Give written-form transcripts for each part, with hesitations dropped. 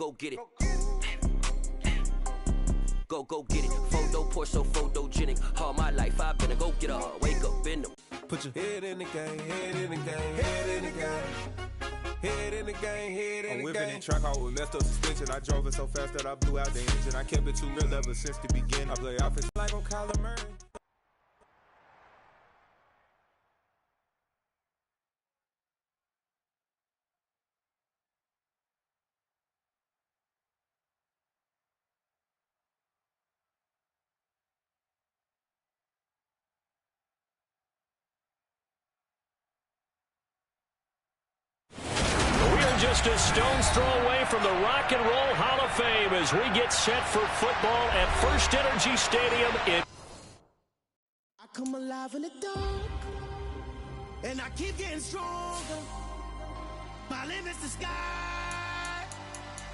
go get it. Go get it. Photo poor, so photogenic. All my life I've been a go get her. Wake up in the. Put your head in the game, head in the game, head in the game. Head in the game, head in the game. I'm whipping and track out with messed up suspension. I drove it so fast that I blew out the engine. I kept it too real ever since the beginning. I play offense like on Kyler Murray. Just a stone's throw away from the Rock and Roll Hall of Fame as we get set for football at First Energy Stadium in... I come alive in the dark, and I keep getting stronger. My limit's the sky.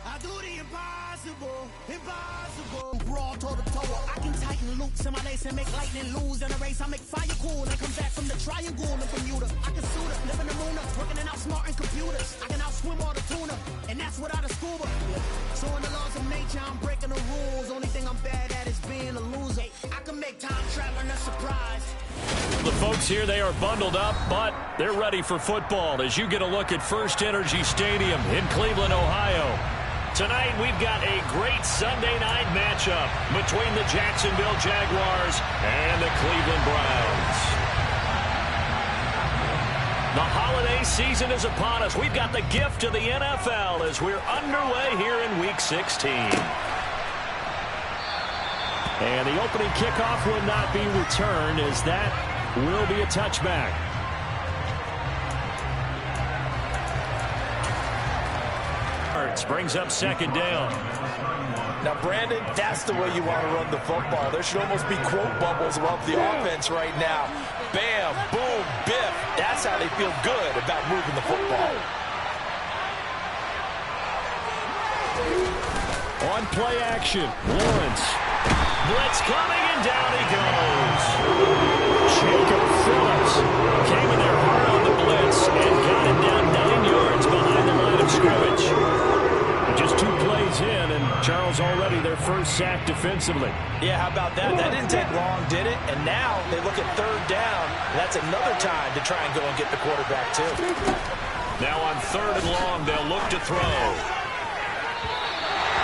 I do the impossible, impossible. Brawl toe to toe, I can tighten loops in my lace and make lightning lose in a race. I make fire cool and come back from the triangle in Bermuda. I can suit up, live in the moon up, working and outsmarting computers. I can outswim all the tuna, and that's without a scuba. So in the laws of nature, I'm breaking the rules. Only thing I'm bad at is being a loser. I can make time traveling a surprise. The folks here, they are bundled up, but they're ready for football as you get a look at First Energy Stadium in Cleveland, Ohio. Tonight, we've got a great Sunday night matchup between the Jacksonville Jaguars and the Cleveland Browns. The holiday season is upon us. We've got the gift of the NFL as we're underway here in Week 16. And the opening kickoff will not be returned as that will be a touchback. Brings up second down. Now, Brandon, that's the way you want to run the football. There should almost be quote bubbles above the offense right now. Bam, boom, biff. That's how they feel good about moving the football. On play action, Lawrence. Blitz coming, and down he goes. Jacob Phillips came in there hard on the blitz and got it down 9 yards behind the line of scrimmage. Just 2 plays in, and Charles already their first sack defensively. Yeah, how about that? That didn't take long, did it? And now they look at third down. That's another time to try and go and get the quarterback, too. Now on third and long, they'll look to throw.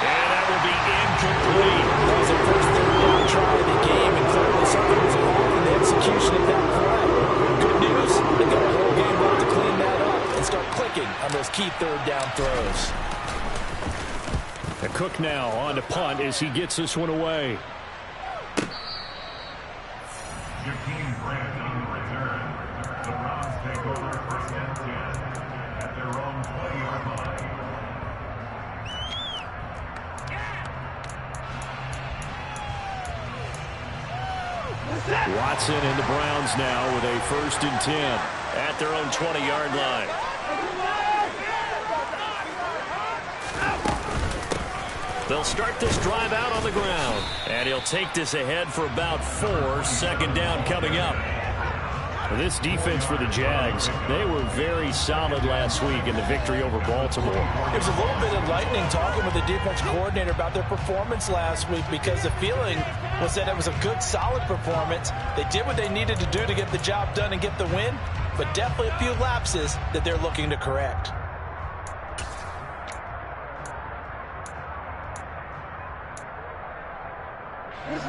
And that will be incomplete. That was the first third down try of the game, and clearly something was involved in the execution of that play. Good news, they got a whole game left to clean that up and start clicking on those key third down throws. The Cook now on to punt as he gets this one away. Watson and the Browns now with a 1st and 10 at their own 20-yard line. They'll start this drive out on the ground, and he'll take this ahead for about 4. Second down coming up. This defense for the Jags, they were very solid last week in the victory over Baltimore. It was a little bit enlightening talking with the defense coordinator about their performance last week because the feeling was that it was a good, solid performance. They did what they needed to do to get the job done and get the win, but definitely a few lapses that they're looking to correct.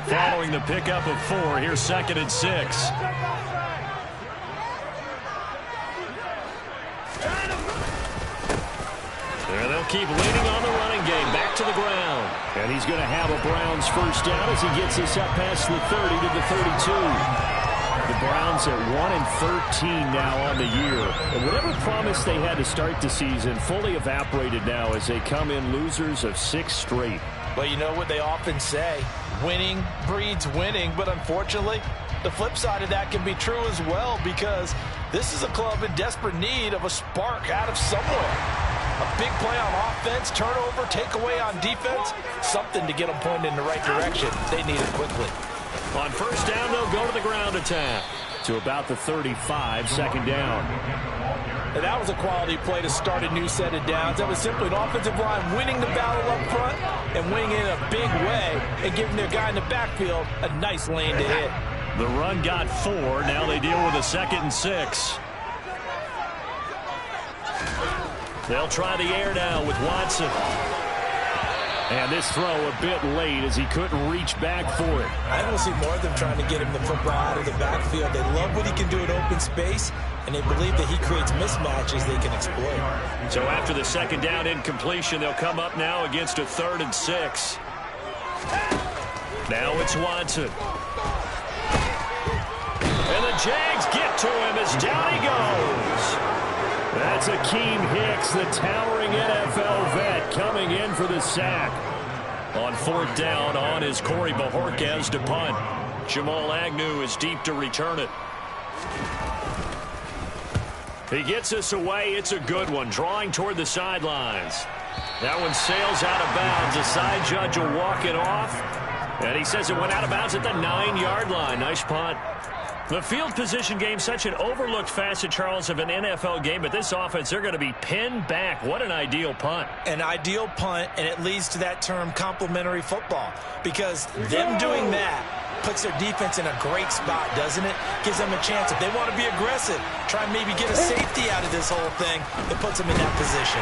Following the pickup of 4, here's 2nd and 6. And they'll keep leaning on the running game. Back to the ground. And he's going to have a Browns first down as he gets this up past the 30 to the 32. The Browns at 1-13 now on the year. And whatever promise they had to start the season fully evaporated now as they come in losers of 6 straight. Well, you know what they often say, winning breeds winning, but unfortunately, the flip side of that can be true as well because this is a club in desperate need of a spark out of somewhere. A big play on offense, turnover, takeaway on defense, something to get them pointed in the right direction. They need it quickly. On first down, they'll go to the ground attack. to about the 35, second down. And that was a quality play to start a new set of downs. That was simply an offensive line winning the battle up front and winning it in a big way and giving their guy in the backfield a nice lane to hit. The run got 4. Now they deal with a 2nd and 6. They'll try the air now with Watson. And this throw a bit late as he couldn't reach back for it. I want to see more of them trying to get him the football out of the backfield. They love what he can do in open space, and they believe that he creates mismatches they can exploit. So after the 2nd down incompletion, they'll come up now against a 3rd and 6. Now it's Watson. And the Jags get to him as down he goes. That's Akeem Hicks, the towering NFL vet, coming in for the sack. On 4th down, on is Corey Bojorquez to punt. Jamal Agnew is deep to return it. He gets us away. It's a good one, drawing toward the sidelines. That one sails out of bounds. The side judge will walk it off. And he says it went out of bounds at the 9-yard line. Nice punt. The field position game, such an overlooked facet, Charles, of an NFL game. But this offense, they're going to be pinned back. What an ideal punt. An ideal punt, and it leads to that term complementary football. Because them doing that puts their defense in a great spot, doesn't it? Gives them a chance. If they want to be aggressive, try and maybe get a safety out of this whole thing, it puts them in that position.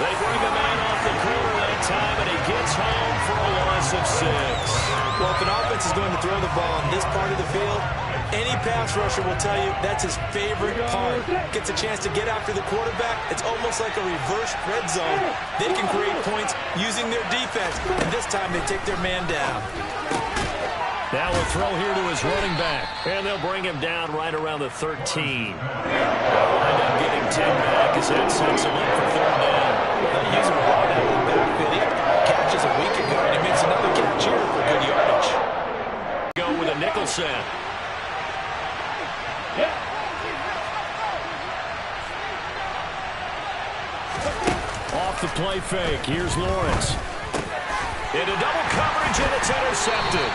They bring a man off the corner that time, and he gets home for a loss of 6. Well, if an offense is going to throw the ball in this part of the field, any pass rusher will tell you that's his favorite part. Gets a chance to get after the quarterback. It's almost like a reverse red zone. They can create points using their defense, and this time they take their man down. Now a throw here to his running back, and they'll bring him down right around the 13. They'll wind up getting 10 back as that sets him up for 3rd down. They use him a lot out of the backfield. He had catches a week ago, and he makes another catch here for good yardage. Go with a nickel set. Off the play fake. Here's Lawrence. Into double coverage, and it's intercepted.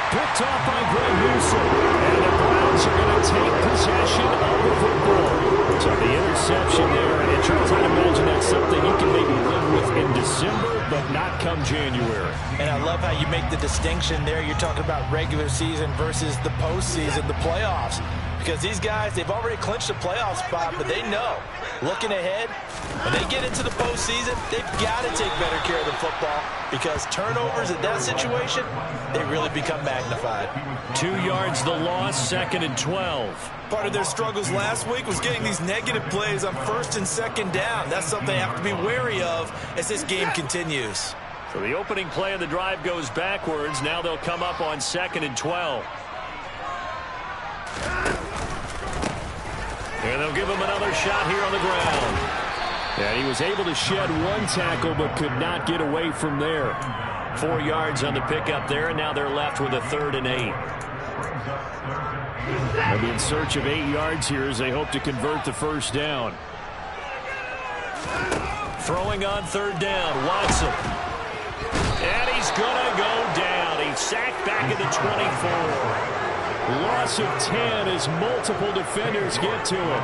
Picked off by Greg Newsom. And the Browns are going to take possession of the football. So the interception there. And Charles, I'd imagine that's something you can maybe live with in December, but not come January. And I love how you make the distinction there. You're talking about regular season versus the postseason, the playoffs. Because these guys, they've already clinched a playoff spot, but they know, looking ahead, when they get into the postseason, they've got to take better care of the football because turnovers in that situation, they really become magnified. 2 yards the loss, 2nd and 12. Part of their struggles last week was getting these negative plays on 1st and 2nd down. That's something they have to be wary of as this game continues. So the opening play of the drive goes backwards. Now they'll come up on 2nd and 12. And they'll give him another shot here on the ground. And he was able to shed 1 tackle but could not get away from there. 4 yards on the pickup there, and now they're left with a 3rd and 8. They'll be in search of 8 yards here as they hope to convert the 1st down. Throwing on 3rd down, Watson. And he's going to go down. He's sacked back at the 24. Loss of 10 as multiple defenders get to him.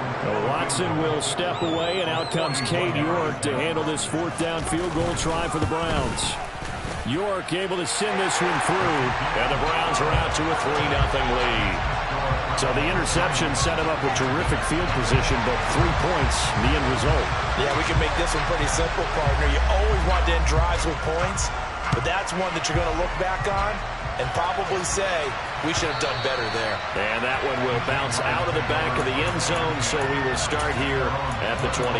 Watson will step away, and out comes Cade York to handle this 4th down field goal try for the Browns. York able to send this one through, and the Browns are out to a 3-0 lead. So the interception set him up with terrific field position, but 3 points, the end result. Yeah, we can make this one pretty simple, partner. You always want to end drives with points, but that's one that you're going to look back on and probably say, we should have done better there. And that one will bounce out of the back of the end zone, so we will start here at the 25.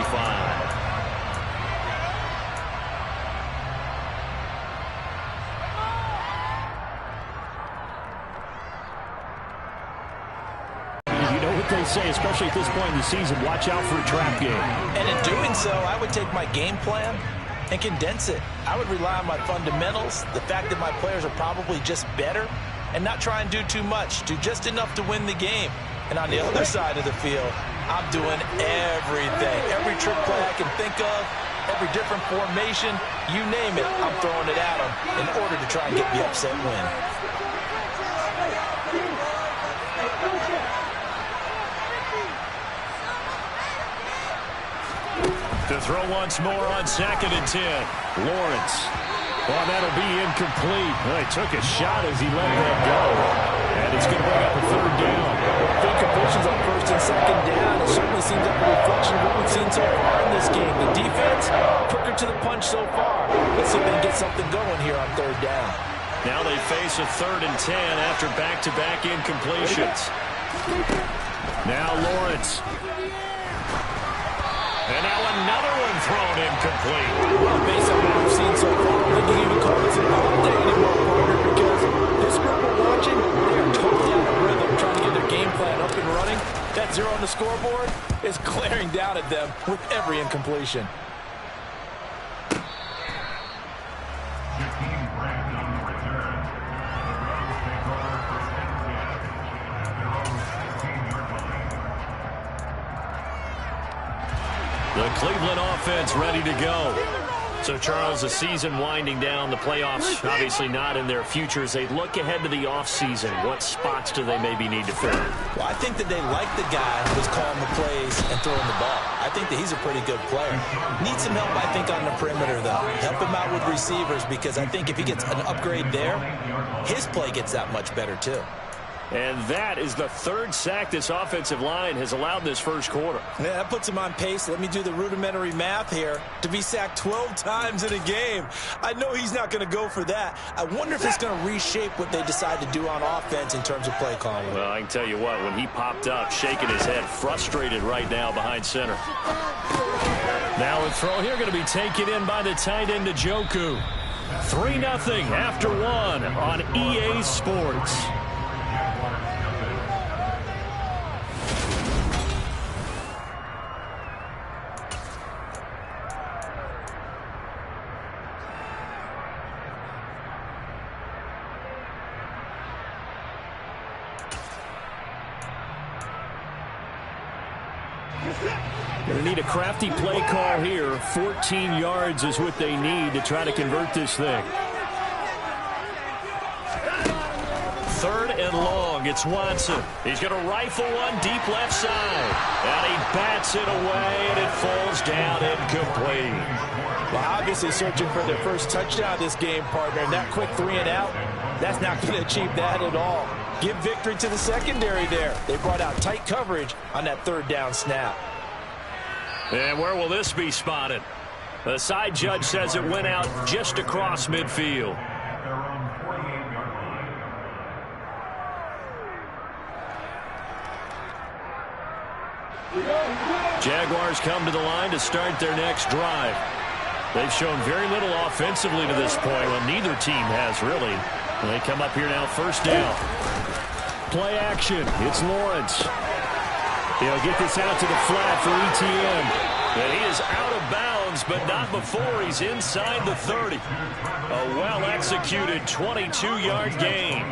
You know what they say, especially at this point in the season, watch out for a trap game. And in doing so, I would take my game plan and condense it. I would rely on my fundamentals, the fact that my players are probably just better, and not try and do too much, do just enough to win the game. And on the other side of the field, I'm doing everything. Every trick play I can think of, every different formation, you name it, I'm throwing it at them in order to try and get the upset win. To throw once more on 2nd and 10. Lawrence. Well, that'll be incomplete. Well, he took a shot as he let that go. And it's going to bring up a 3rd down. The incompletions on 1st and 2nd down. It certainly seems like a reflection of what we've seen so far in this game. The defense, quicker to the punch so far. Let's see if they can get something going here on 3rd down. Now they face a 3rd and 10 after back-to-back incompletions. Now Lawrence. And now another one thrown incomplete. Well, based on what we've seen so far, I think you even call this an all day anymore, partner, because this group we're watching, they are totally out of rhythm, trying to get their game plan up and running. That 0 on the scoreboard is glaring down at them with every incompletion. The Cleveland offense ready to go. So, Charles, the season winding down, the playoffs obviously not in their future. As they look ahead to the offseason, what spots do they maybe need to fill? Well, I think that they like the guy who's calling the plays and throwing the ball. I think that he's a pretty good player. Needs some help, I think, on the perimeter, though. Help him out with receivers, because I think if he gets an upgrade there, his play gets that much better, too. And that is the 3rd sack this offensive line has allowed this first quarter. Yeah, that puts him on pace. Let me do the rudimentary math here. To be sacked 12 times in a game. I know he's not going to go for that. I wonder if it's going to reshape what they decide to do on offense in terms of play calling. Well, I can tell you what, when he popped up, shaking his head, frustrated right now behind center. Now a throw here going to be taken in by the tight end, Njoku. 3-0 after 1 on EA Sports. Going to need a crafty play call here. 14 yards is what they need to try to convert this thing. 3rd and long. It's Watson. He's going to rifle one deep left side. And he bats it away, and it falls down incomplete. Well, obviously searching for their first touchdown this game, partner. And that quick 3 and out, that's not going to achieve that at all. Give victory to the secondary there. They brought out tight coverage on that 3rd down snap. And where will this be spotted? The side judge says it went out just across midfield. Jaguars come to the line to start their next drive. They've shown very little offensively to this point. Well, neither team has really. And they come up here now, 1st down. Play action. It's Lawrence. He'll get this out to the flat for ETN. And he is out of bounds, but not before he's inside the 30. A well-executed 22-yard gain.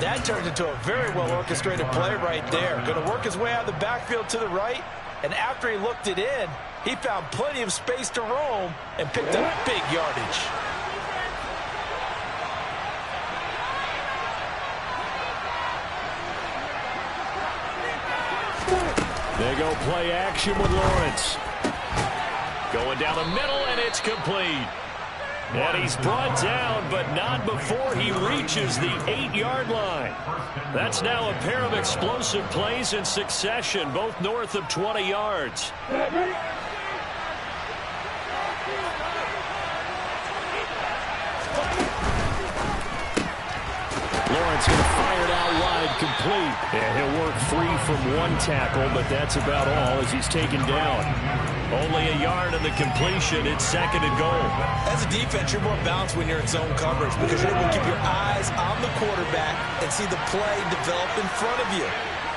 That turned into a very well-orchestrated play right there. Going to work his way out of the backfield to the right. And after he looked it in, he found plenty of space to roam and picked up big yardage. They go play action with Lawrence. Going down the middle, and it's complete. And he's brought down, but not before he reaches the 8-yard line. That's now a pair of explosive plays in succession, both north of 20 yards. Lawrence going to fire it out wide, complete. And he'll work free from one tackle, but that's about all as he's taken down. Only a yard of the completion. It's 2nd and goal. As a defense, you're more balanced when you're in zone coverage because you're able to keep your eyes on the quarterback and see the play develop in front of you.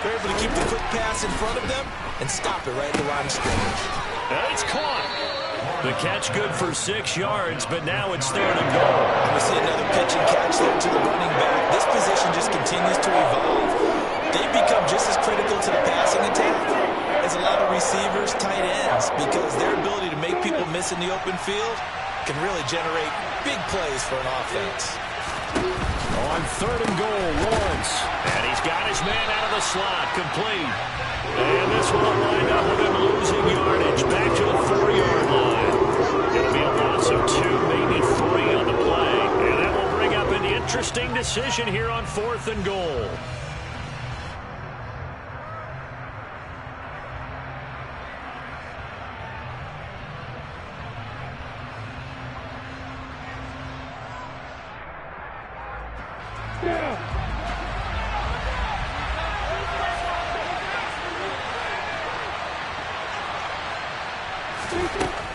You're able to keep the quick pass in front of them and stop it right at the line of scrimmage. And it's caught. The catch good for 6 yards, but now it's 3rd and goal. And we see another pitch and catch there to the running back. This position just continues to evolve. They've become just as critical to the passing attack as a lot of receivers, tight ends, because their ability to make people miss in the open field can really generate big plays for an offense. On 3rd and goal, Lawrence. And he's got his man out of the slot, complete. And this one will wind up with him losing yardage back to the 4-yard line. It'll be a loss of 2, maybe 3 on the play. And that will bring up an interesting decision here on 4th and goal.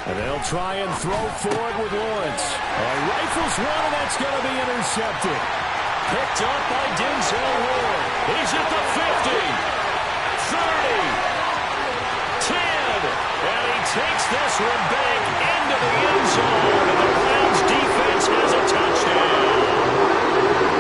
And they'll try and throw for it with Lawrence. Rifles one, and that's going to be intercepted. Picked up by Denzel Ward. He's at the 50, 30, 10, and he takes this one back into the end zone, and the Browns defense has a touchdown.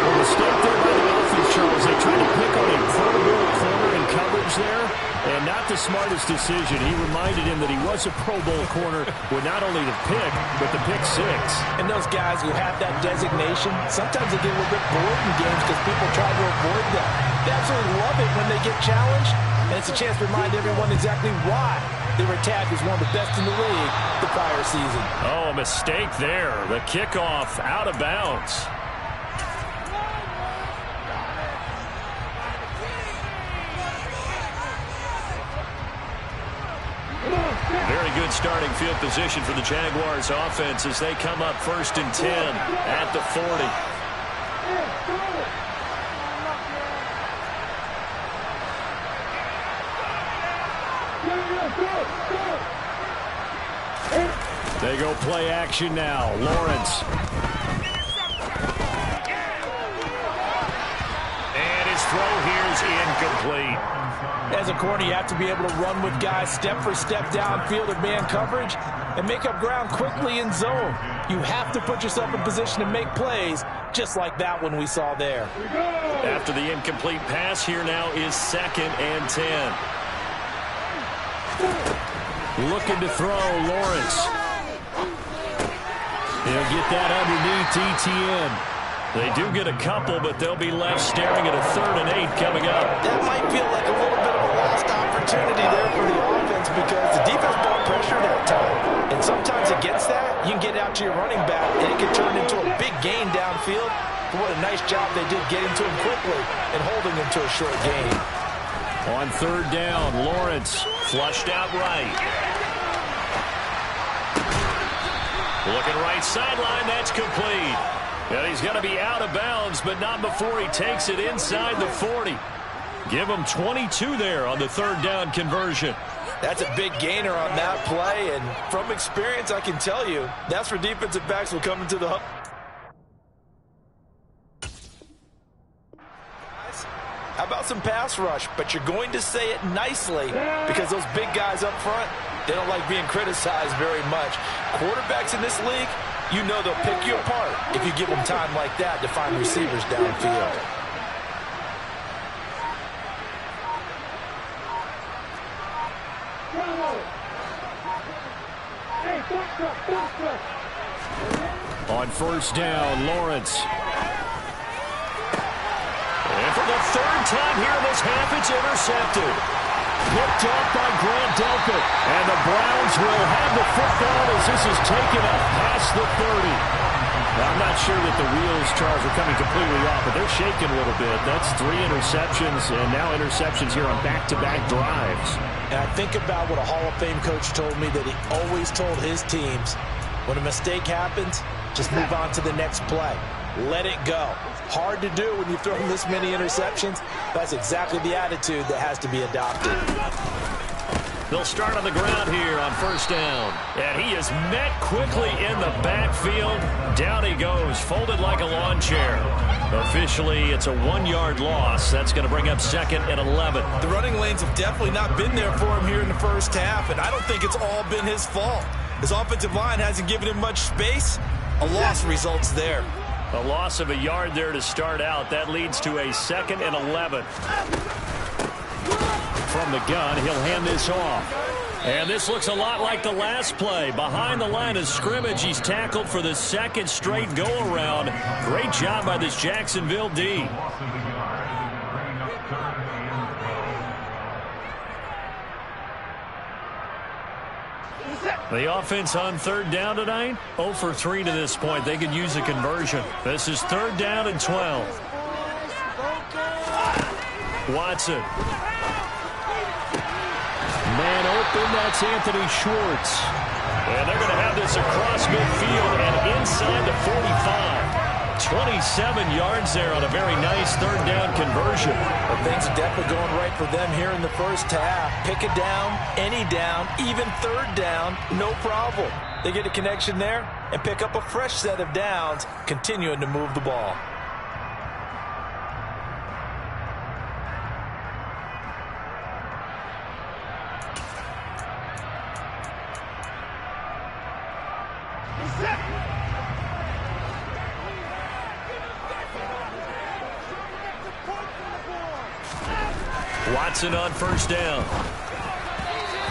A mistake there by the offense, Charles. They tried to pick on a Pro Bowl corner in coverage there, and not the smartest decision. He reminded him that he was a Pro Bowl corner with not only the pick, but the pick six. And those guys who have that designation, sometimes they get a little bit bored in games because people try to avoid them. They absolutely love it when they get challenged, and it's a chance to remind everyone exactly why they were tagged as one of the best in the league the prior season. Oh, a mistake there. The kickoff out of bounds. Very good starting field position for the Jaguars offense as they come up 1st and 10 at the 40. They go play action now. Lawrence. And his throw here is incomplete. As a corner, you have to be able to run with guys step for step downfield in man coverage and make up ground quickly in zone. You have to put yourself in position to make plays, just like that one we saw there. After the incomplete pass, here now is 2nd and 10. Looking to throw, Lawrence. He'll get that underneath ETN. They do get a couple, but they'll be left staring at a 3rd and 8 coming up. That might feel like a little bit of a lost opportunity there for the offense because the defense brought pressure that time. And sometimes against that, you can get out to your running back, and it can turn into a big gain downfield. But what a nice job they did getting to him quickly and holding him to a short gain. On 3rd down, Lawrence flushed out right. Looking right sideline, that's complete. And he's going to be out of bounds, but not before he takes it inside the 40. Give him 22 there on the 3rd down conversion. That's a big gainer on that play, and from experience, I can tell you, that's where defensive backs will come into the hub. How about some pass rush? But you're going to say it nicely because those big guys up front, they don't like being criticized very much. Quarterbacks in this league, you know they'll pick you apart if you give them time like that to find receivers downfield. On 1st down, Lawrence. And for the 3rd time here in this half, it's intercepted. Picked up by Grant Delpit. And the Browns will have the football as this is taken up past the 30. Now, I'm not sure that the wheels, Charles, are coming completely off, but they're shaking a little bit. That's 3 interceptions, and now interceptions here on back-to-back drives. And I think about what a Hall of Fame coach told me that he always told his teams, when a mistake happens, just move on to the next play. Let it go. Hard to do when you throw this many interceptions. That's exactly the attitude that has to be adopted. They'll start on the ground here on 1st down. And he is met quickly in the backfield. Down he goes, folded like a lawn chair. Officially, it's a 1-yard loss. That's going to bring up 2nd and 11. The running lanes have definitely not been there for him here in the first half, and I don't think it's all been his fault. His offensive line hasn't given him much space. A loss results there. A loss of a yard there to start out. That leads to a 2nd and 11. From the gun, he'll hand this off. And this looks a lot like the last play. Behind the line of scrimmage, he's tackled for the second straight go-around. Great job by this Jacksonville D. The offense on third down tonight, 0 for 3 to this point. They could use a conversion. This is third down and 12. Watson. Man open, that's Anthony Schwartz. And they're going to have this across midfield and inside the 45. 27 yards there on a very nice third down conversion. Well, things are definitely going right for them here in the first half. Pick a down, any down, even third down, no problem. They get a connection there and pick up a fresh set of downs, continuing to move the ball. Watson on first down.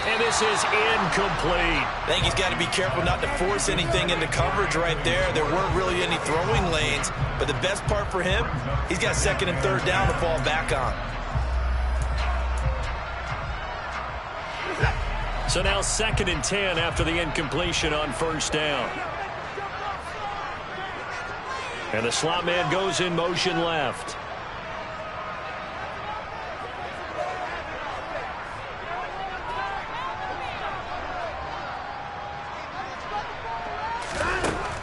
And this is incomplete. I think he's got to be careful not to force anything into coverage right there. There weren't really any throwing lanes. But the best part for him, he's got second and third down to fall back on. So now second and 10 after the incompletion on first down. And the slot man goes in motion left.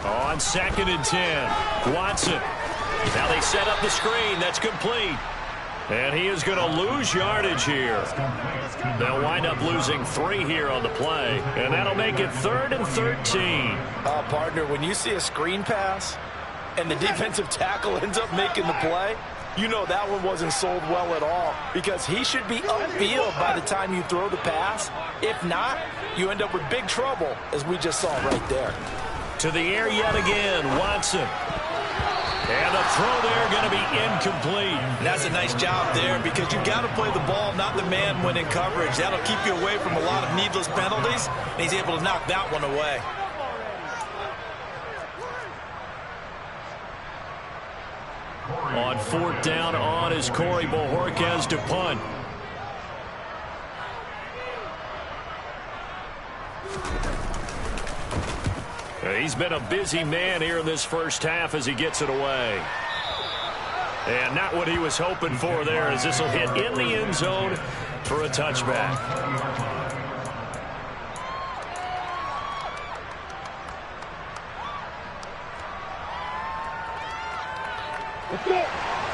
On second and 10, Watson. Now they set up the screen. That's complete. And he is going to lose yardage here. They'll wind up losing 3 here on the play. And that'll make it third and 13. Partner, when you see a screen pass and the defensive tackle ends up making the play, you know that one wasn't sold well at all, because he should be upfield by the time you throw the pass. If not, you end up with big trouble, as we just saw right there. To the air yet again, Watson. And the throw there going to be incomplete. And that's a nice job there, because you've got to play the ball, not the man when in coverage. That'll keep you away from a lot of needless penalties, and he's able to knock that one away. On fourth down on is Corey Bojorquez to punt. He's been a busy man here in this first half as he gets it away. And not what he was hoping for there, as this will hit in the end zone for a touchback.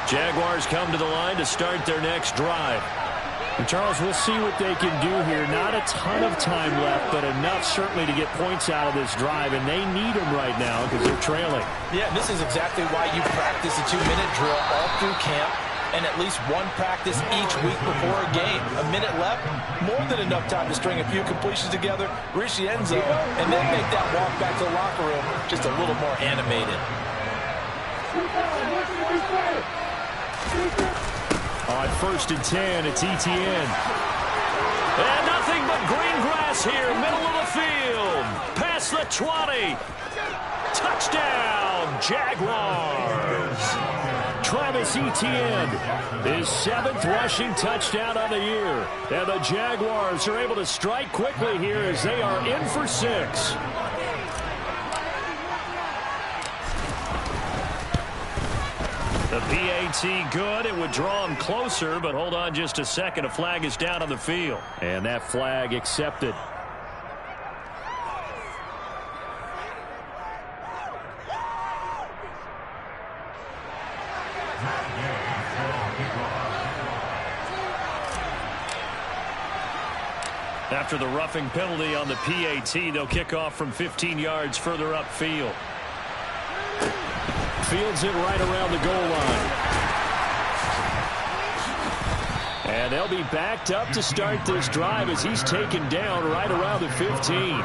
Jaguars come to the line to start their next drive. And Charles, we'll see what they can do here. Not a ton of time left, but enough certainly to get points out of this drive, and they need them right now because they're trailing. Yeah, this is exactly why you practice a 2-minute drill all through camp, and at least one practice each week before a game. A minute left, more than enough time to string a few completions together, reach the end zone, and then make that walk back to the locker room just a little more animated. On first and 10, it's Etienne. And nothing but green grass here, middle of the field. Past the 20. Touchdown, Jaguars. Travis Etienne, his 7th rushing touchdown of the year. And the Jaguars are able to strike quickly here as they are in for 6. The PAT good. It would draw him closer, but hold on just a second. A flag is down on the field. And that flag accepted. After the roughing penalty on the PAT, they'll kick off from 15 yards further upfield. Fields it right around the goal line. And they'll be backed up to start this drive as he's taken down right around the 15.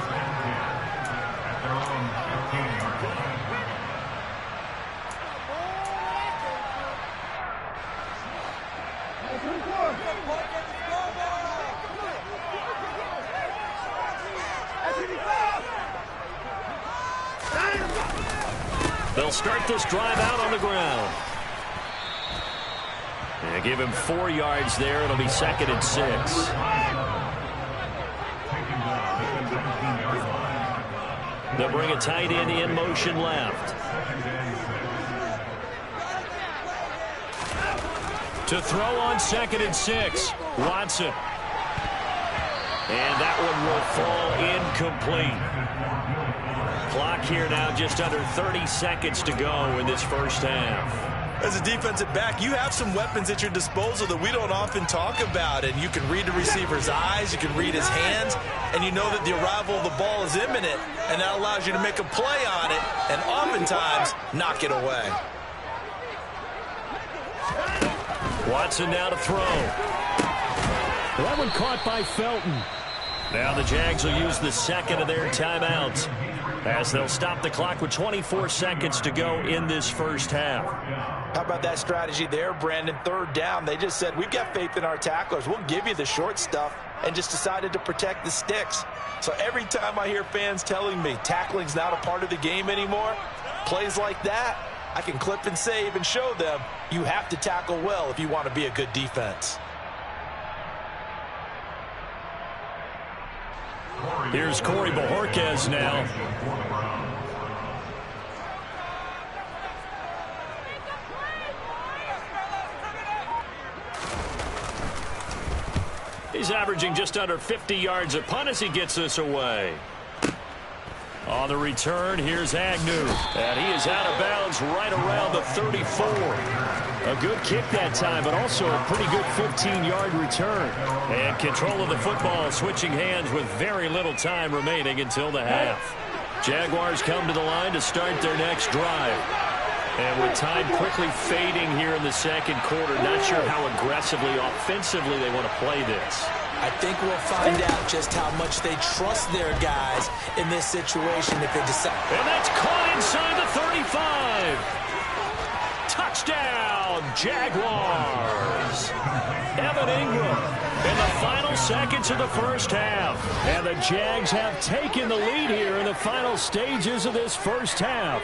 They'll start this drive out on the ground. And give him 4 yards there. It'll be 2nd and 6. They'll bring a tight end in motion left. To throw on 2nd and 6. Watson. And that one will fall incomplete. Clock here now just under 30 seconds to go in this first half. As a defensive back, you have some weapons at your disposal that we don't often talk about. And you can read the receiver's eyes, you can read his hands, and you know that the arrival of the ball is imminent, and that allows you to make a play on it and oftentimes knock it away. Watson now to throw. That one caught by Felton. Now the Jags will use the 2nd of their timeouts as they'll stop the clock with 24 seconds to go in this first half. How about that strategy there, Brandon? 3rd down. They just said, we've got faith in our tacklers. We'll give you the short stuff, and just decided to protect the sticks. So every time I hear fans telling me tackling's not a part of the game anymore, plays like that, I can clip and save and show them you have to tackle well if you want to be a good defense. Here's Corey Bojorquez now. He's averaging just under 50 yards a punt as he gets this away. On the return, here's Agnew. And he is out of bounds right around the 34. A good kick that time, but also a pretty good 15-yard return. And control of the football switching hands with very little time remaining until the half. Jaguars come to the line to start their next drive. And with time quickly fading here in the 2nd quarter, not sure how aggressively, offensively they want to play this. I think we'll find out just how much they trust their guys in this situation if they decide. And that's caught inside the 35. Touchdown, Jaguars. Evan Ingram in the final seconds of the first half. And the Jags have taken the lead here in the final stages of this first half.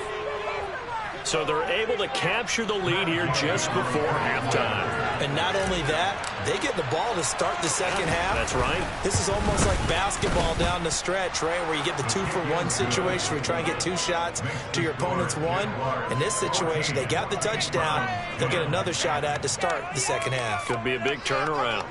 So they're able to capture the lead here just before halftime. And not only that, they get the ball to start the 2nd half. That's right. This is almost like basketball down the stretch, right, where you get the 2-for-1 situation where you try and get 2 shots to your opponent's 1. In this situation, they got the touchdown. They'll get another shot at to start the 2nd half. Could be a big turnaround.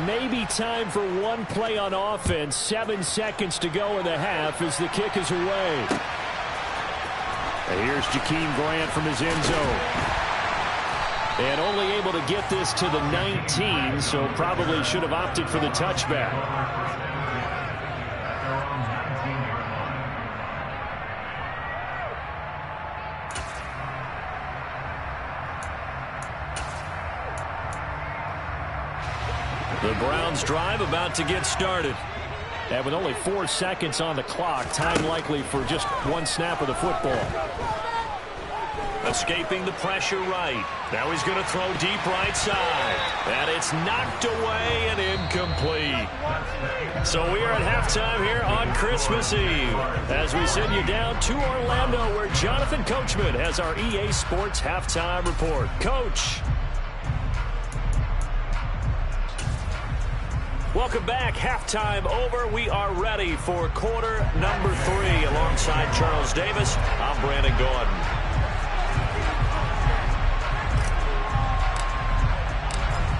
Maybe time for one play on offense. 7 seconds to go in the half as the kick is away. And here's Jakeem Grant from his end zone. And only able to get this to the 19, so probably should have opted for the touchback. The Browns drive about to get started. And with only 4 seconds on the clock, time likely for just 1 snap of the football. Escaping the pressure right. Now he's going to throw deep right side. And it's knocked away and incomplete. So we are at halftime here on Christmas Eve as we send you down to Orlando where Jonathan Coachman has our EA Sports halftime report. Coach. Welcome back. Halftime over. We are ready for quarter number 3. Alongside Charles Davis, I'm Brandon Gordon.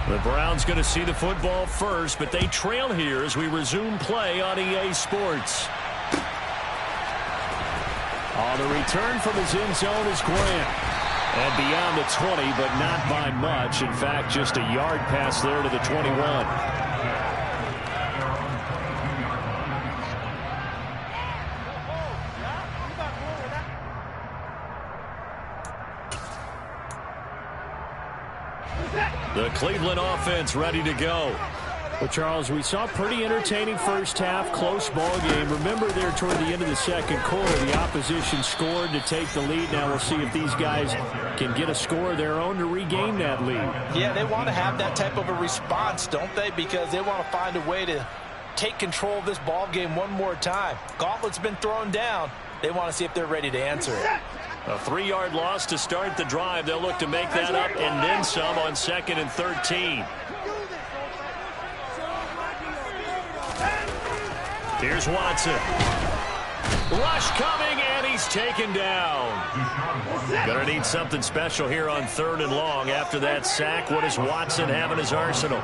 The Browns going to see the football first, but they trail here as we resume play on EA Sports. On the return from his end zone is Grant. And beyond the 20, but not by much. In fact, just a yard pass there to the 21. The Cleveland offense ready to go. Well, Charles, we saw a pretty entertaining first half, close ball game. Remember there toward the end of the second quarter, the opposition scored to take the lead. Now we'll see if these guys can get a score of their own to regain that lead. Yeah, they want to have that type of a response, don't they? Because they want to find a way to take control of this ball game one more time. Gauntlet's been thrown down. They want to see if they're ready to answer it. A 3-yard loss to start the drive. They'll look to make that up and then some on 2nd and 13. Here's Watson. Rush coming, and he's taken down. Gonna need something special here on 3rd and long. After that sack, what does Watson have in his arsenal?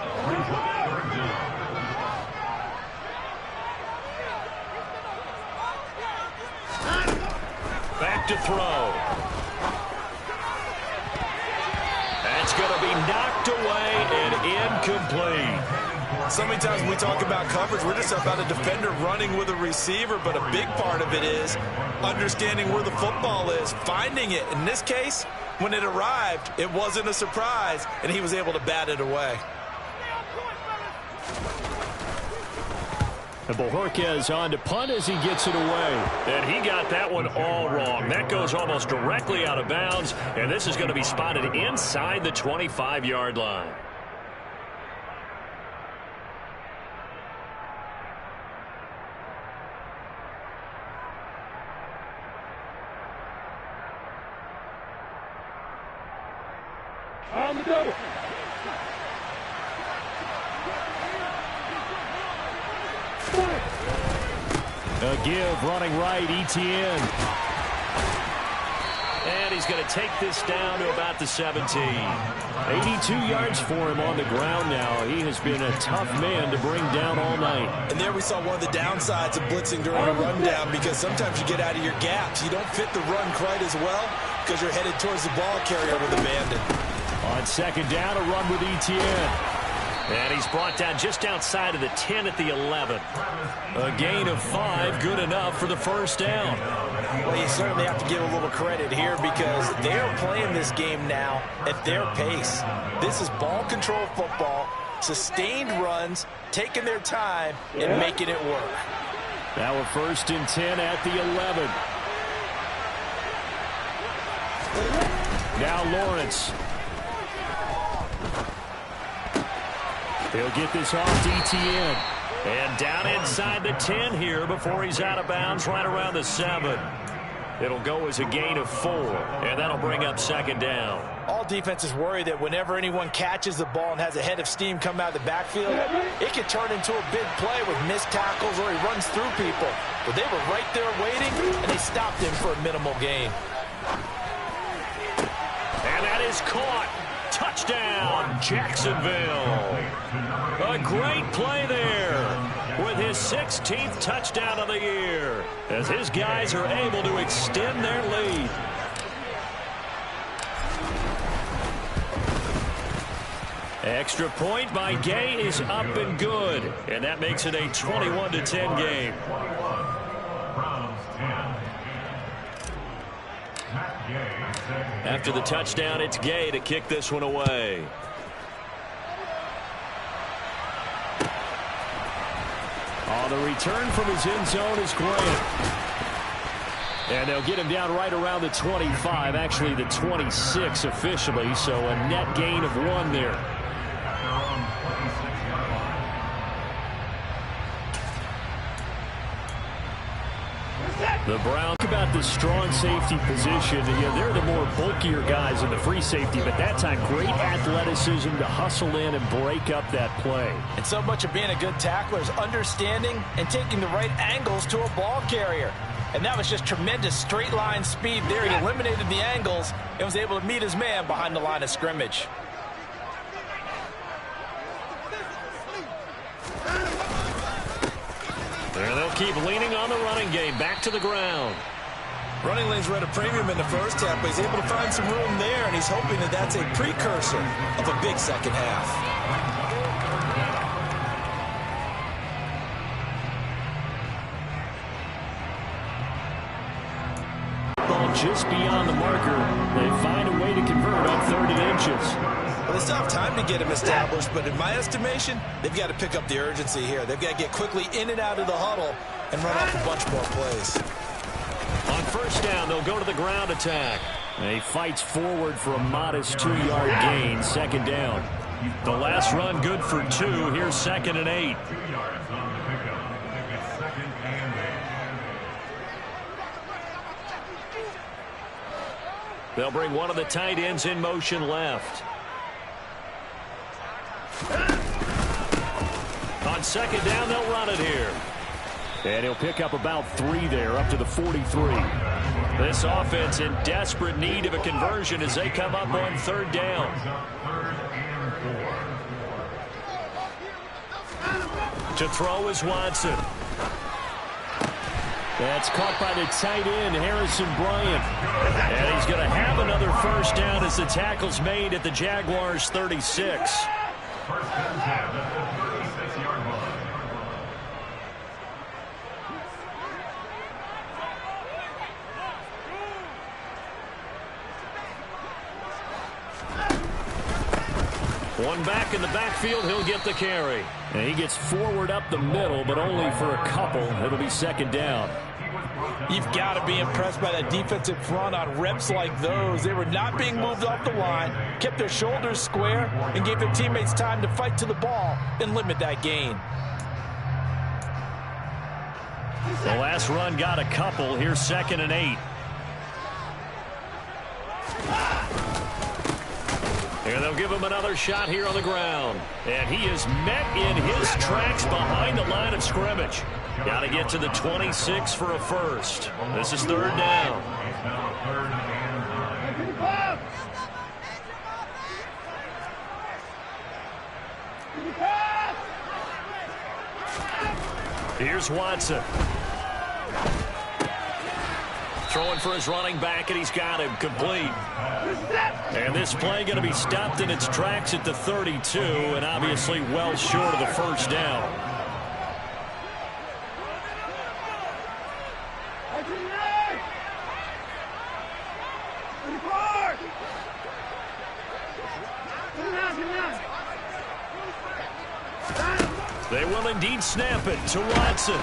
Back to throw. That's gonna be knocked away and incomplete. So many times when we talk about coverage, we're just about a defender running with a receiver, but a big part of it is understanding where the football is, finding it. In this case, when it arrived, it wasn't a surprise, and he was able to bat it away. And Bojorquez on to punt as he gets it away. And he got that one all wrong. That goes almost directly out of bounds, and this is going to be spotted inside the 25-yard line. On the double. A give running right, Etienne. And he's going to take this down to about the 17. 82 yards for him on the ground now. He has been a tough man to bring down all night. And there we saw one of the downsides of blitzing during a rundown, because sometimes you get out of your gaps. You don't fit the run quite as well because you're headed towards the ball carrier with abandon. On 2nd down, a run with Etienne. And he's brought down just outside of the 10 at the 11. A gain of 5, good enough for the first down. Well, you certainly have to give a little credit here because they're playing this game now at their pace. This is ball control football, sustained runs, taking their time and making it work. Now a 1st and 10 at the 11. Now Lawrence. He'll get this off to Etienne. And down inside the 10 here before he's out of bounds right around the 7. It'll go as a gain of 4, and that'll bring up 2nd down. All defenses worry that whenever anyone catches the ball and has a head of steam come out of the backfield, it can turn into a big play with missed tackles or he runs through people. But they were right there waiting, and they stopped him for a minimal gain. And that is caught. Touchdown, Jacksonville. A great play there with his 16th touchdown of the year as his guys are able to extend their lead. Extra point by Gay is up and good, and that makes it a 21-10 game. After the touchdown, it's Gay to kick this one away. On the return from his end zone is Grant. And they'll get him down right around the 25, actually the 26 officially, so a net gain of 1 there. The Browns, about the strong safety position. They're the more bulkier guys in the free safety, but that time great athleticism to hustle in and break up that play. And so much of being a good tackler is understanding and taking the right angles to a ball carrier. And that was just tremendous straight line speed there. He eliminated the angles and was able to meet his man behind the line of scrimmage. There they'll keep leaning on the running game. Back to the ground. Running lanes were at a premium in the first half, but he's able to find some room there, and he's hoping that that's a precursor of a big second half. Ball just beyond the marker. They find a way to convert on 3rd and inches. Well, this still have time to get him established, but in my estimation, they've got to pick up the urgency here. They've got to get quickly in and out of the huddle and run off a bunch more plays. On first down, they'll go to the ground attack. And he fights forward for a modest 2-yard gain, second down. The last run good for 2. Here's 2nd and 8. They'll bring one of the tight ends in motion left. On second down, they'll run it here. And he'll pick up about 3 there, up to the 43. This offense in desperate need of a conversion as they come up on third down. To throw is Watson. That's caught by the tight end, Harrison Bryant. And he's going to have another first down as the tackle's made at the Jaguars' 36. One back in the backfield, he'll get the carry. And he gets forward up the middle, but only for a couple. It'll be second down. You've got to be impressed by that defensive front on reps like those. They were not being moved off the line, kept their shoulders square, and gave their teammates time to fight to the ball and limit that gain. The last run got a couple. Here's 2nd and 8. And they'll give him another shot here on the ground. And he is met in his tracks behind the line of scrimmage. Got to get to the 26 for a first. This is third down. Here's Watson. Throwing for his running back, and he's got him complete. And this play going to be stopped in its tracks at the 32, and obviously well short of the first down. They will indeed snap it to Watson.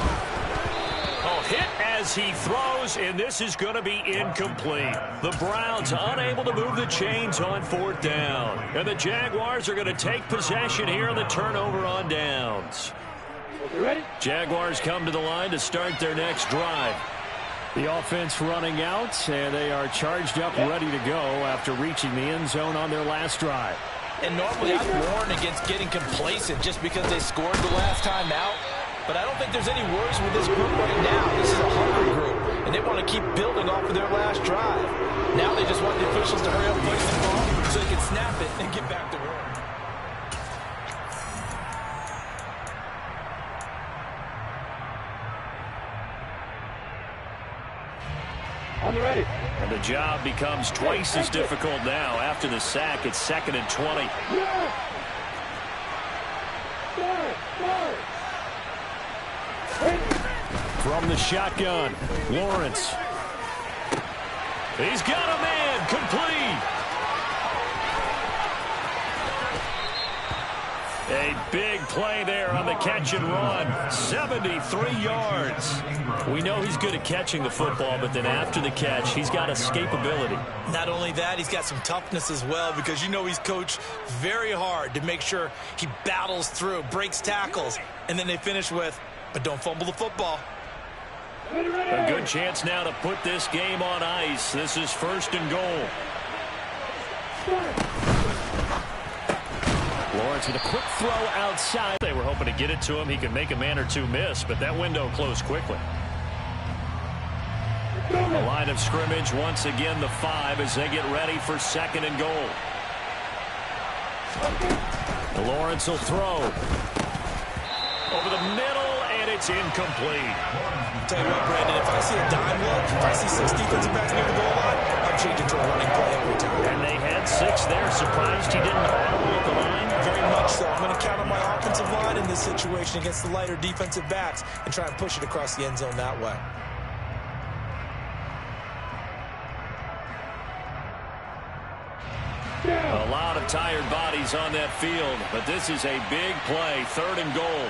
Hit as he throws, and this is going to be incomplete. The Browns unable to move the chains on fourth down. And the Jaguars are going to take possession here on the turnover on downs. Jaguars come to the line to start their next drive. The offense running out, and they are charged up, ready to go after reaching the end zone on their last drive. And normally I'd warn against getting complacent just because they scored the last time out. But I don't think there's any worries with this group right now. This is a hungry group, and they want to keep building off of their last drive. Now they just want the officials to hurry up, place the ball, so they can snap it and get back to work. On the ready. And the job becomes twice as difficult now after the sack. It's 2nd and 20. From the shotgun, Lawrence. He's got a man, complete. A big play there on the catch and run. 73 yards. We know he's good at catching the football, but then after the catch, he's got escapability. Not only that, he's got some toughness as well, because you know he's coached very hard to make sure he battles through, breaks tackles, and then they finish with, but don't fumble the football. A good chance now to put this game on ice. This is 1st and goal. Lawrence with a quick throw outside. They were hoping to get it to him. He could make a man or two miss, but that window closed quickly. The line of scrimmage once again the 5 as they get ready for 2nd and goal. Lawrence will throw. Over the middle, and it's incomplete. Tell you what, Brandon, if I see a dime look, if I see 6 defensive backs near the goal line, I'm changing to a running play every time. And they had 6 there. Surprised he didn't battle at the line? Very much so. I'm going to count on my offensive line in this situation against the lighter defensive backs and try and push it across the end zone that way. A lot of tired bodies on that field, but this is a big play, 3rd and goal.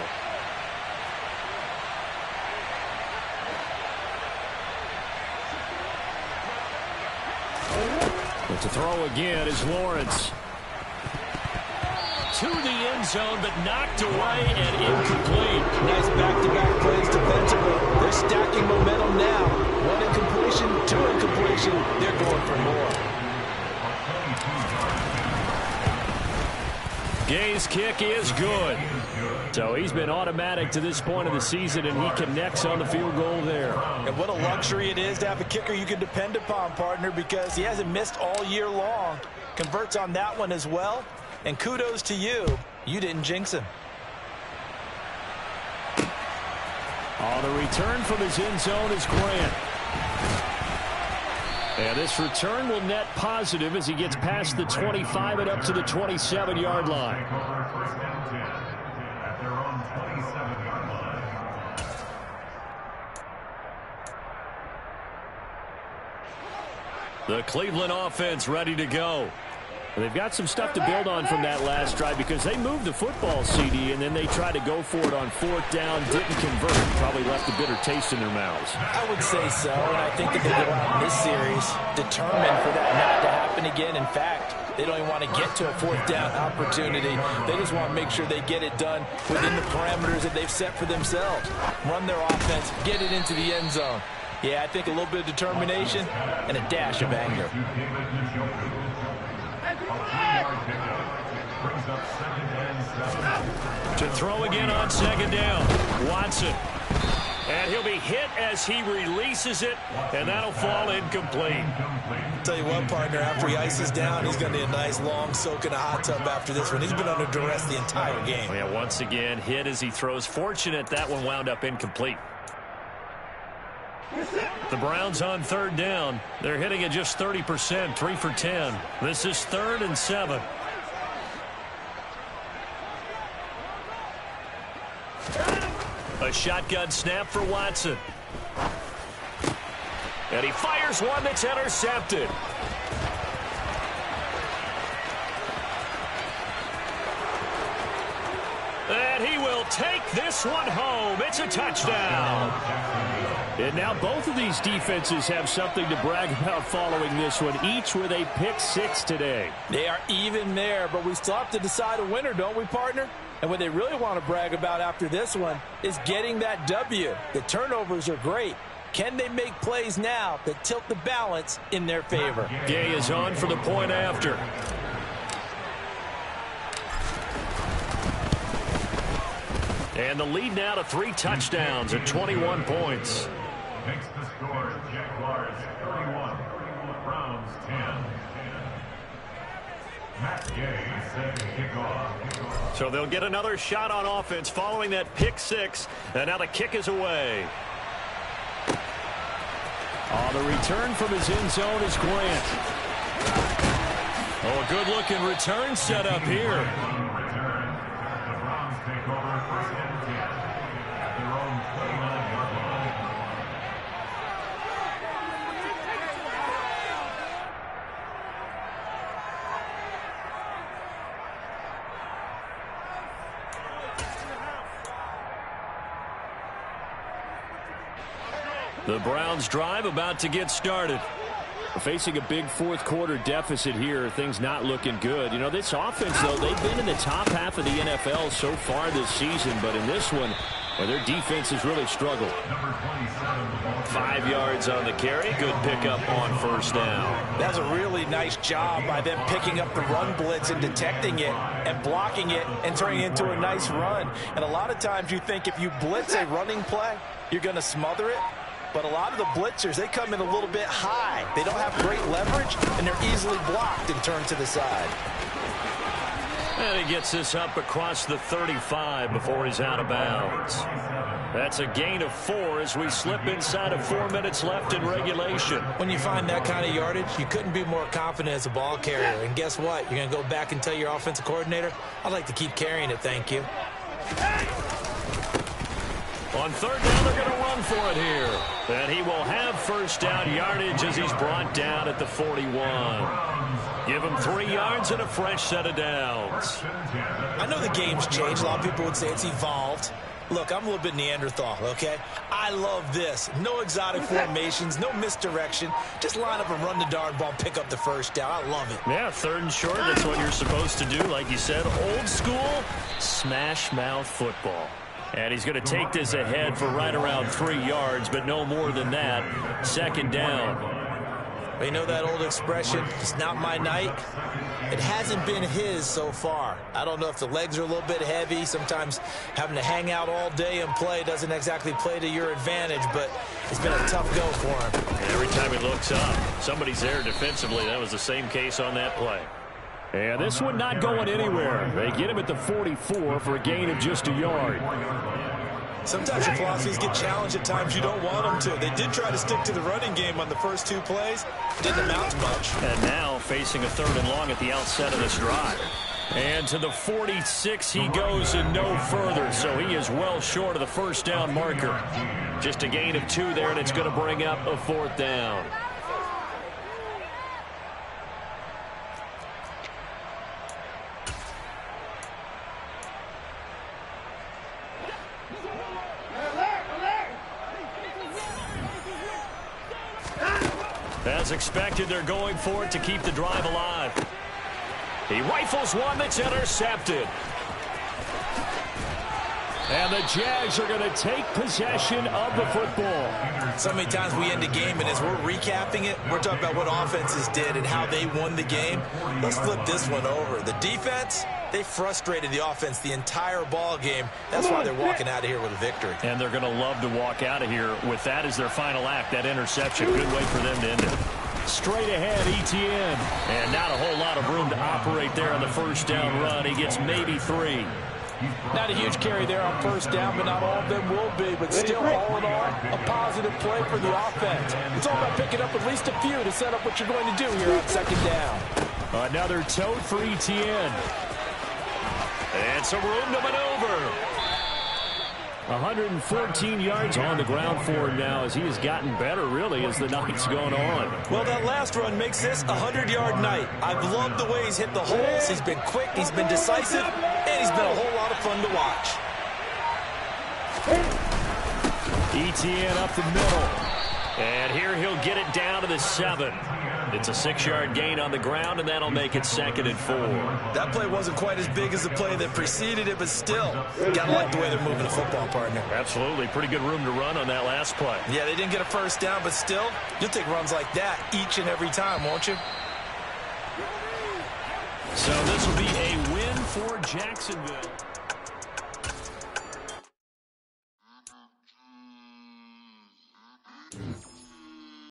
But to throw again is Lawrence. To the end zone, but knocked away and incomplete. Nice back-to-back plays defensively. They're stacking momentum now. 1 incompletion, 2 incompletion. They're going for more. Gay's kick is good. So he's been automatic to this point of the season, and he connects on the field goal there. And what a luxury it is to have a kicker you can depend upon, partner, because he hasn't missed all year long. Converts on that one as well. And kudos to you. You didn't jinx him. The return from his end zone is Grant. And this return will net positive as he gets past the 25 and up to the 27-yard line. The Cleveland offense ready to go. They've got some stuff to build on from that last drive because they moved the football, CD, and then they tried to go for it on 4th down, didn't convert, probably left a bitter taste in their mouths. I would say so, and I think that they go out in this series determined for that not to happen again. In fact, they don't even want to get to a 4th down opportunity. They just want to make sure they get it done within the parameters that they've set for themselves. Run their offense, get it into the end zone. Yeah, I think a little bit of determination and a dash of anger. To throw again on 2nd down, Watson. And he'll be hit as he releases it, and that'll fall incomplete. Tell you what, partner, after he ices down, he's going to need a nice long soak in a hot tub after this one. He's been under duress the entire game. Yeah, once again, hit as he throws. Fortunate that one wound up incomplete. The Browns on 3rd down. They're hitting at just 30%, 3 for 10. This is 3rd and 7. A shotgun snap for Watson. And he fires one that's intercepted. And he will take this one home. It's a touchdown. And now both of these defenses have something to brag about following this one, each with a pick 6 today. They are even there, but we still have to decide a winner, don't we, partner? And what they really want to brag about after this one is getting that W. The turnovers are great. Can they make plays now that tilt the balance in their favor? Gay is on for the point after. And the lead now to 3 touchdowns at 21 points. Makes the score. Jaguars 31, Browns 10. Matt Gay set to kick off. So they'll get another shot on offense following that pick 6. And now the kick is away. The return from his end zone is Grant. A good-looking return set up here. The Browns drive about to get started. Facing a big 4th quarter deficit here, things not looking good. You know, this offense, though, they've been in the top half of the NFL so far this season, but in this one, well, their defense has really struggled. 5 yards on the carry. Good pickup on 1st down. That's a really nice job by them picking up the run blitz and detecting it and blocking it and turning it into a nice run. And a lot of times you think if you blitz a running play, you're going to smother it. But a lot of the blitzers, they come in a little bit high. They don't have great leverage, and they're easily blocked and turned to the side. And he gets this up across the 35 before he's out of bounds. That's a gain of 4 as we slip inside of 4 minutes left in regulation. When you find that kind of yardage, you couldn't be more confident as a ball carrier. And guess what? You're going to go back and tell your offensive coordinator, I'd like to keep carrying it, thank you. On 3rd down, they're going to run for it here. And he will have 1st down yardage as he's brought down at the 41. Give him 3 yards and a fresh set of downs. I know the game's changed. A lot of people would say it's evolved. Look, I'm a little bit Neanderthal, okay? I love this. No exotic formations, no misdirection. Just line up and run the darn ball, pick up the first down. I love it. Yeah, 3rd and short, that's what you're supposed to do. Like you said, old school, smash mouth football. And he's going to take this ahead for right around 3 yards, but no more than that. 2nd down. You know that old expression, it's not my night? It hasn't been his so far. I don't know if the legs are a little bit heavy. Sometimes having to hang out all day and play doesn't exactly play to your advantage, but it's been a tough go for him. And every time he looks up, somebody's there defensively. That was the same case on that play. And this one not going anywhere. They get him at the 44 for a gain of just a yard. Sometimes your philosophies get challenged at times you don't want them to. They did try to stick to the running game on the first 2 plays. Didn't amount to much. And now facing a 3rd and long at the outset of this drive. And to the 46 he goes and no further. So he is well short of the first down marker. Just a gain of 2 there, and it's going to bring up a 4th down. As expected, they're going for it to keep the drive alive. He rifles one that's intercepted. And the Jags are going to take possession of the football. So many times we end a game, and as we're recapping it, we're talking about what offenses did and how they won the game. Let's flip this one over. The defense, they frustrated the offense the entire ball game. That's why they're walking out of here with a victory. And they're going to love to walk out of here with that as their final act, that interception. Good way for them to end it. Straight ahead, Etienne. And not a whole lot of room to operate there on the first down run. He gets maybe 3. Not a huge carry there on first down, but not all of them will be. But still, all in all, a positive play for the offense. It's all about picking up at least a few to set up what you're going to do here on 2nd down. Another tote for Etienne. And some room to maneuver. 114 yards on the ground for him now as he has gotten better, really, as the night's gone on. Well, that last run makes this a 100-yard night. I've loved the way he's hit the holes. He's been quick, he's been decisive, and he's been a whole lot of fun to watch. Etienne up the middle. And here he'll get it down to the 7. It's a 6-yard gain on the ground, and that'll make it 2nd and 4. That play wasn't quite as big as the play that preceded it, but still, gotta like the way they're moving the football, partner. Absolutely. Pretty good room to run on that last play. Yeah, they didn't get a first down, but still, you'll take runs like that each and every time, won't you? So this will be a win for Jacksonville.